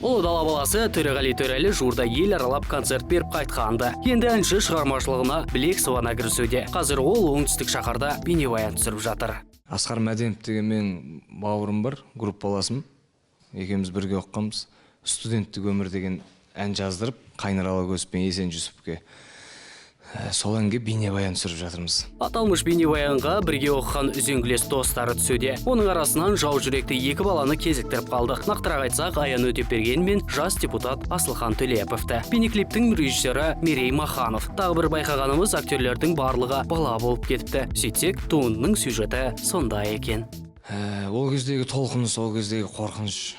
Ұлы дала баласы Төреғали Төрәлі жуырда ел аралап концерт беріп қайтқанды. Енді әнші шығармашылығына білек сыбана кірісуде. Қазір ол оңтүстік шаһарда бейнебаян түсіріп жатыр. Асқар Мәденов деген менің бауырым бар, группаласым. Екеуміз бірге оқығанбыз. Студенттік өмір деген ән жаздырып, Қайнар Алагөз бен Есен Жүсіпке сол әнге бейнебаян түсіріп жатырмыз. Аталмыш бейнебаянға бірге оқыған үзеңгілес достары түсуде. Оның арасынан жау жүректі екі баланы кезіктіріп қалдық. Нақтырақ айтсақ, Аян Өтепберген мен жас депутат Асылхан Төлеуповті. Бейнеклиптің режиссері Мерей Маханов. Тағы бір байқағанымыз, актерлердің барлығы бала болып кетіпті. Сөйтсек, туындының сюжеті сондай екен. Ол кездегі толқыныс, ол кездегі қорқыныш,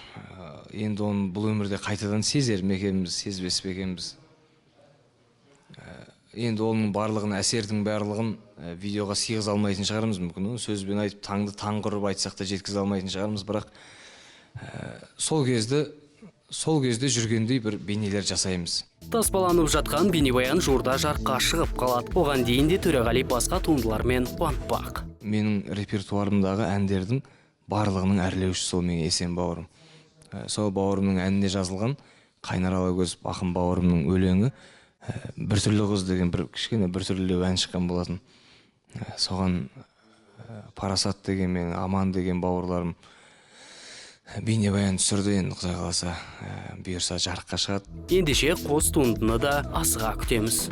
енді оны бұл өмірде қайтадан сезер ме екенбіз, сезбес пе екенбіз. Енді оның барлығын, әсердің барлығын видеоға сыйғыза алмайтын шығармыз мүмкін. Сөзбен айтып, таңды таң құрып айтсақ та жеткізе алмайтын шығармыз, бірақ сол кезде жүргендей бір бейнелер жасаймыз. Таспаланып жатқан бейнебаян жуырда жарыққа шығып қалады. Оған дейін де Төреғали басқа туындылармен қуантпақ. Менің репертуарымдағы әндердің барлығының әрлеушісі сол менің Есен бауырым. Сол бауырымның әніне жазылған Қайнар Алагөз ақын бауырымның өлеңі «Біртүрлі қыз» деген бір кішкене біртүрлі ән шыққан болатын. Соған Парасат деген мен, Аман деген бауырларым бейнебаян түсірді. Енді Құдай қаласа бұйырса жарыққа шығады. Ендеше қос туындыны да асыға күтеміз.